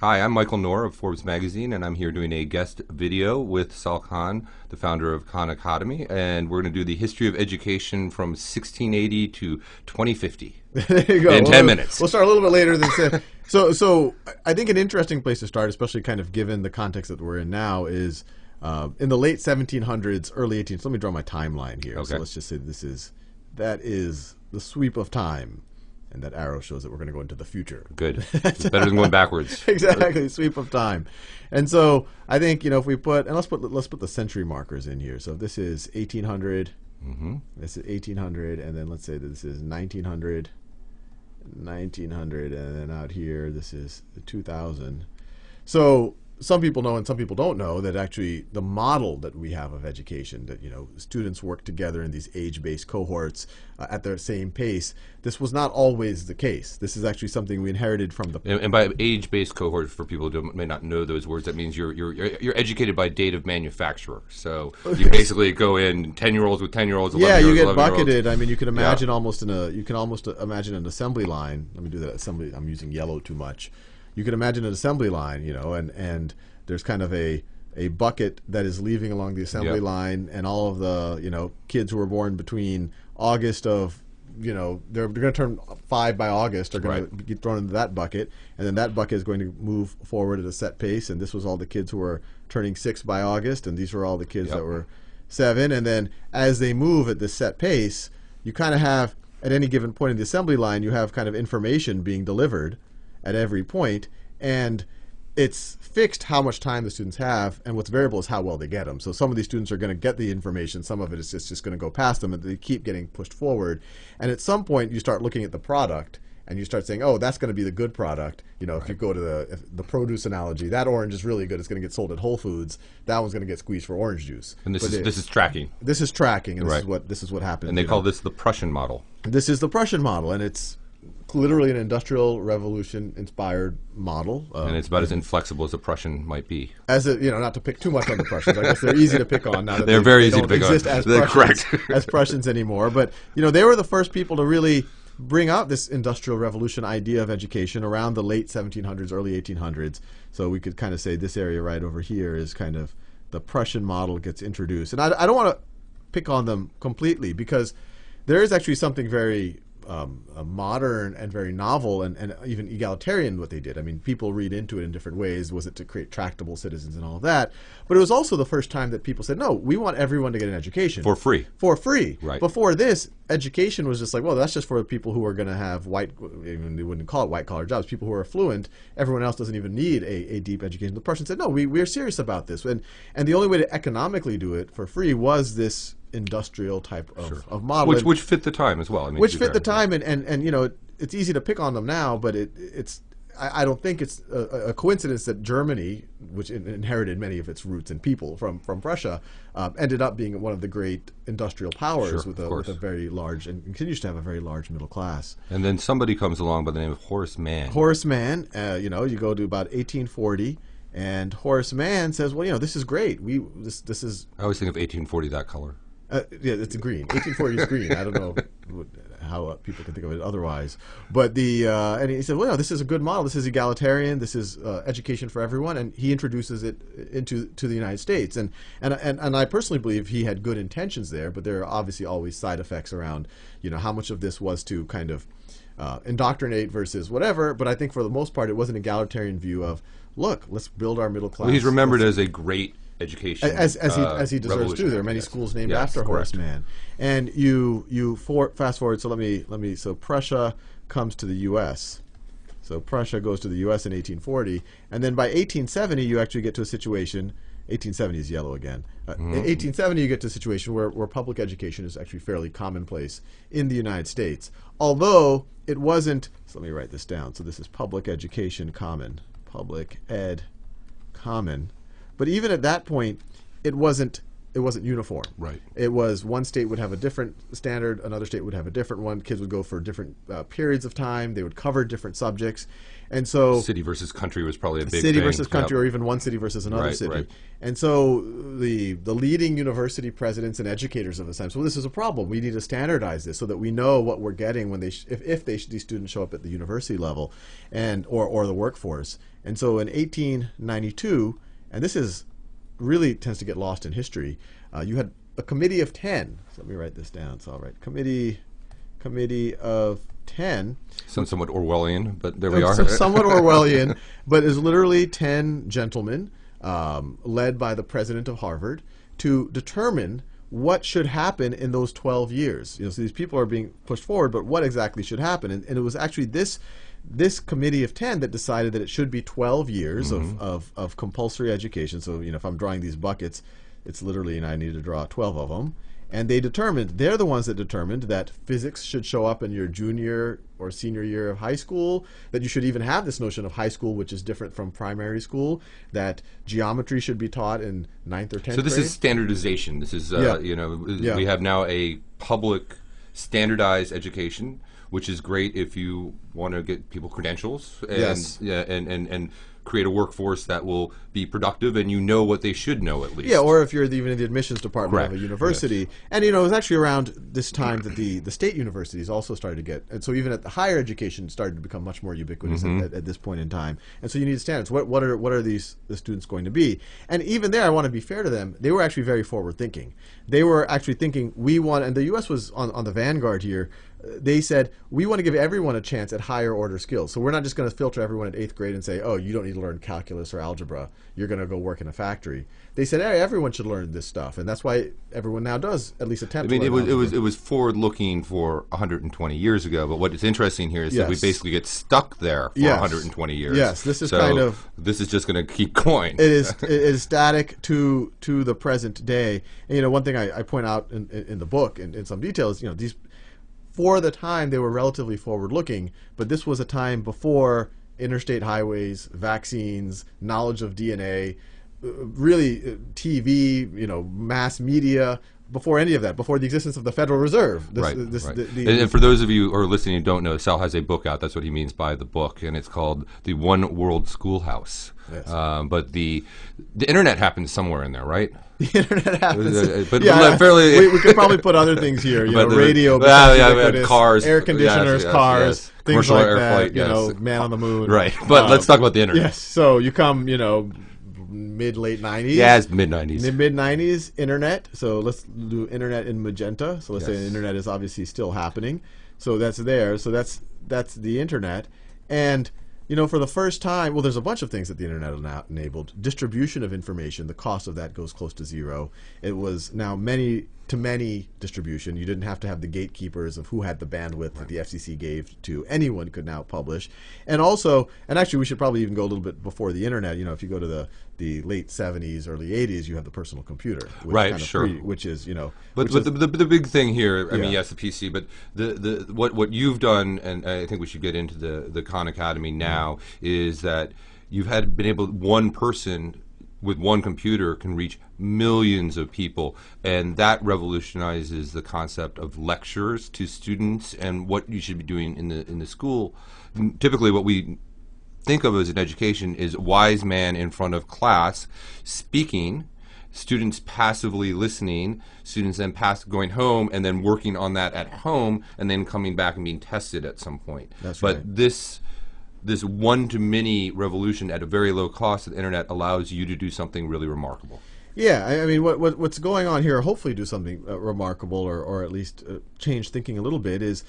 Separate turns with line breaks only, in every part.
Hi, I'm Michael Knorr of Forbes Magazine, and I'm here doing a guest video with Sal Khan, the founder of Khan Academy, and we're going to do the history of education from 1680 to 2050
There you go.
in 10 minutes.
We'll start a little bit later than said. So I think an interesting place to start, especially kind of given the context that we're in now, is in the late 1700s, early 1800s. So let me draw my timeline here.
Okay.
So let's just say that is the sweep of time. And that arrow shows that we're going to go into the future.
Good. It's better than going backwards.
Exactly, sweep of time. And so I think, if we put, and let's put the century markers in here. So this is 1800, this is 1800, and then let's say that this is 1900, and then out here this is 2000. So some people know and some people don't know that actually the model that we have of education, that students work together in these age-based cohorts at their same pace, this was not always the case. This is actually something we inherited from the
And by age-based cohort, for people who may not know those words, that means you're educated by date of manufacturer. So you basically go in 10-year-olds with 10-year-olds, 11-year-olds,
yeah, you get
11-year-olds.
bucketed. I mean, you can imagine you can almost imagine an assembly line. Let me do that assembly. I'm using yellow too much. You can imagine an assembly line, and there's kind of a bucket that is leaving along the assembly line, and all of the kids who were born between August of they're going to turn 5 by August are going to get thrown into that bucket, and then that bucket is going to move forward at a set pace. And this was all the kids who were turning 6 by August, and these were all the kids that were 7. And then as they move at this set pace, you kind of have at any given point in the assembly line, you have kind of information being delivered at every point, and it's fixed how much time the students have, and what's variable is how well they get them. So some of these students are going to get the information, some of it is just going to go past them, and they keep getting pushed forward. And at some point, you start looking at the product, and you start saying, oh, that's going to be the good product. If you go to the produce analogy, that orange is really good. It's going to get sold at Whole Foods. That one's going to get squeezed for orange juice.
And this is tracking.
This is tracking, and this is what happens.
And they call this the Prussian model.
This is the Prussian model, and it's literally an Industrial Revolution inspired model,
and it's about as inflexible as a Prussian might be.
As not to pick too much on the Prussians. I guess they're easy to pick on now that
they're very easy
don't
to pick
exist
on.
As
They're
Prussians,
correct.
as Prussians anymore. But they were the first people to really bring out this Industrial Revolution idea of education around the late 1700s, early 1800s. So we could kind of say this area right over here is kind of the Prussian model gets introduced. And I don't want to pick on them completely, because there is actually something very modern and very novel and even egalitarian what they did. I mean, people read into it in different ways. Was it to create tractable citizens and all of that? But it was also the first time that people said, no, we want everyone to get an education.
For free.
For free.
Right.
Before this, education was just like, well, that's just for people who are going to have even they wouldn't call it white-collar jobs, people who are affluent. Everyone else doesn't even need a deep education. The Prussians said, no, we're serious about this. And the only way to economically do it for free was this industrial type of model,
which fit the time as well. I mean,
which fit the time, and it's easy to pick on them now, but I don't think it's a coincidence that Germany, which inherited many of its roots and people from Prussia, ended up being one of the great industrial powers with a very large, and continues to have a very large middle class.
And then somebody comes along by the name of Horace Mann.
Horace Mann, you go to about 1840. And Horace Mann says, well, this is great. This is.
I always think of 1840, that color.
Yeah, it's a green. 1840 is green. I don't know how people can think of it otherwise. But and he said, well, this is a good model. This is egalitarian. This is education for everyone. And he introduces it to the United States. And I personally believe he had good intentions there, but there are obviously always side effects around, how much of this was to kind of indoctrinate versus whatever. But I think for the most part, it was an egalitarian view of, look, let's build our middle class.
Well, he's remembered as a great education,
as he deserves to. There are many schools named after Horace Mann. And you fast forward. So let me. So Prussia comes to the U.S. So Prussia goes to the U.S. in 1840, and then by 1870 you actually get to a situation. 1870 is yellow again. In 1870 you get to a situation where public education is actually fairly commonplace in the United States. Although it wasn't. So let me write this down. So this is public education common. Public ed common. But even at that point, it wasn't uniform.
Right.
It was one state would have a different standard, another state would have a different one. Kids would go for different periods of time. They would cover different subjects, and so
City versus country was probably a big
city
thing.
versus country,
Yep.
or even one city versus another
Right,
city.
right.
And so the leading university presidents and educators of the time, so this is a problem. We need to standardize this so that we know what we're getting when if these students show up at the university level, and or the workforce. And so in 1892, and this is really tends to get lost in history, you had a committee of 10. So let me write this down. So I'll write committee of 10.
Somewhat Orwellian, but there we are.
Somewhat Orwellian, but is literally 10 gentlemen led by the president of Harvard to determine what should happen in those 12 years. So these people are being pushed forward, but what exactly should happen? And it was actually this committee of 10 that decided that it should be 12 years of compulsory education. So, if I'm drawing these buckets, it's literally, and I need to draw 12 of them. And they're the ones that determined that physics should show up in your junior or senior year of high school, that you should even have this notion of high school, which is different from primary school, that geometry should be taught in 9th or 10th grade.
So this is standardization. This is, we have now a public standardized education, which is great if you want to get people credentials and,
Yes.
and create a workforce that will be productive and what they should know at least.
Yeah, or if you're even in the admissions department
Correct.
of a university.
Yes.
And, it was actually around this time that the state universities also started to get, and so even at the higher education started to become much more ubiquitous at this point in time. And so you need standards. What are the students going to be? And even there, I want to be fair to them, they were actually very forward thinking. They were actually thinking, and the U.S. was on the vanguard here. They said, we want to give everyone a chance at higher order skills. So we're not just going to filter everyone at 8th grade and say, oh, you don't need to learn calculus or algebra. You're going to go work in a factory. They said, hey, everyone should learn this stuff. And that's why everyone now does at least attempt to learn algebra.
It was forward looking for 120 years ago, but what is interesting here is that we
Yes.
basically get stuck there for
Yes.
120 years.
Yes, this is
so this is just going to keep going.
It is static to the present day. And, one thing I point out in the book in some details, these, for the time, they were relatively forward-looking, but this was a time before interstate highways, vaccines, knowledge of DNA, really TV, mass media, before any of that, before the existence of the Federal Reserve.
Right. And for those of you who are listening who don't know, Sal has a book out. That's what he means by the book, and it's called The One World Schoolhouse.
Yes.
But the internet happens somewhere in there, right?
The internet happens.
But
yeah,
fairly,
we could probably put other things here.
But
Radio,
cars,
air conditioners, cars, things
commercial
like
air
that.
flight,
Man on the moon.
Right. But let's talk about the internet.
Yes. So you come, mid-late 90s.
Yeah, it's mid-90s.
Mid-90s, internet. So let's do internet in magenta. So let's say the internet is obviously still happening. So that's there. So that's the internet. And, for the first time, well, there's a bunch of things that the internet enabled. Distribution of information, the cost of that goes close to zero. It was now many-to-many distribution. You didn't have to have the gatekeepers of who had the bandwidth that the FCC gave to. Anyone could now publish. And also, and actually we should probably even go a little bit before the internet. If you go to the late 70s, early 80s, you have the personal computer. Which
right,
kind of
sure.
which is,
But the big thing here, I mean,
Yeah.
yes, the PC, but what you've done, and I think we should get into the Khan Academy now, is that you've been able, one person with one computer can reach millions of people, and that revolutionizes the concept of lectures to students and what you should be doing in the school. Typically, what we think of as an education is wise man in front of class speaking, students passively listening, students then going home and then working on that at home and then coming back and being tested at some point.
That's
but
right.
This one-to-many revolution at a very low cost of the internet allows you to do something really remarkable.
Yeah, I mean, what's going on here, hopefully do something remarkable or at least change thinking a little bit, is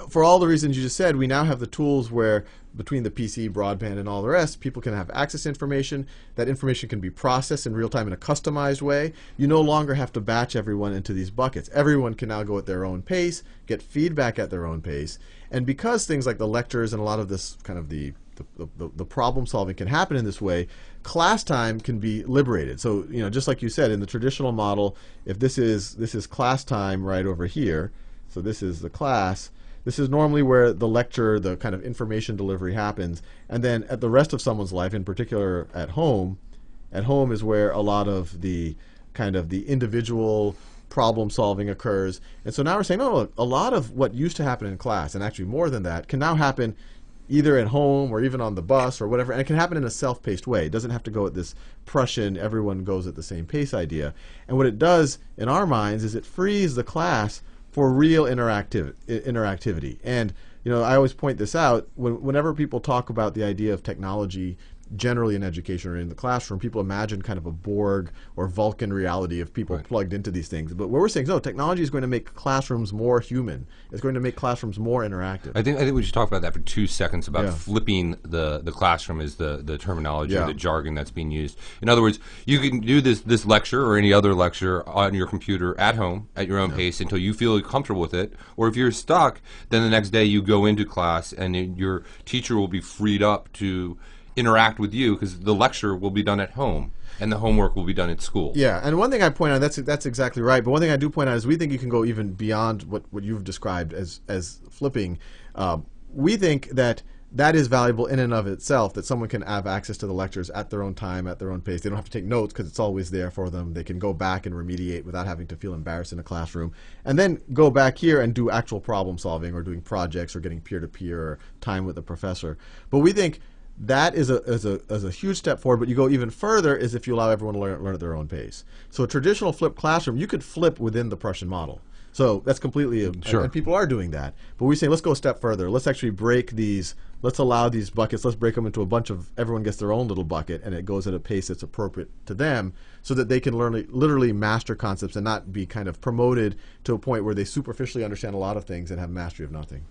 for all the reasons you just said, we now have the tools where between the PC, broadband, and all the rest, people can have access to information. That information can be processed in real time in a customized way. You no longer have to batch everyone into these buckets. Everyone can now go at their own pace, get feedback at their own pace. And because things like the lectures and a lot of this kind of the problem solving can happen in this way, class time can be liberated. So, just like you said, in the traditional model, if this is class time right over here, so this is the class. This is normally where the lecture, the kind of information delivery happens. And then at the rest of someone's life, in particular at home is where a lot of the kind of the individual problem solving occurs. And so now we're saying, no, look, a lot of what used to happen in class, and actually more than that, can now happen either at home or even on the bus or whatever, and it can happen in a self-paced way. It doesn't have to go at this Prussian, everyone goes at the same pace idea. And what it does in our minds is it frees the class for real interactivity. And I always point this out whenever people talk about the idea of technology generally in education or in the classroom, people imagine kind of a Borg or Vulcan reality of people plugged into these things. But what we're saying is, no, technology is going to make classrooms more human. It's going to make classrooms more interactive.
I think we should talk about that for 2 seconds about flipping the classroom is the terminology or the jargon that's being used. In other words, you can do this lecture or any other lecture on your computer at home at your own pace until you feel comfortable with it. Or if you're stuck, then the next day you go into class and your teacher will be freed up to interact with you because the lecture will be done at home and the homework will be done at school.
Yeah, and one thing I point out, that's exactly right, but one thing I do point out is we think you can go even beyond what you've described as flipping. We think that is valuable in and of itself, that someone can have access to the lectures at their own time, at their own pace. They don't have to take notes because it's always there for them. They can go back and remediate without having to feel embarrassed in a classroom, and then go back here and do actual problem solving or doing projects or getting peer-to-peer or time with the professor. But we think that is a huge step forward, but you go even further is if you allow everyone to learn at their own pace. So a traditional flipped classroom, you could flip within the Prussian model. So that's completely, and people are doing that. But we say, let's go a step further. Let's actually break these, let's allow these buckets, let's break them into a bunch of, everyone gets their own little bucket, and it goes at a pace that's appropriate to them so that they can literally master concepts and not be kind of promoted to a point where they superficially understand a lot of things and have mastery of nothing.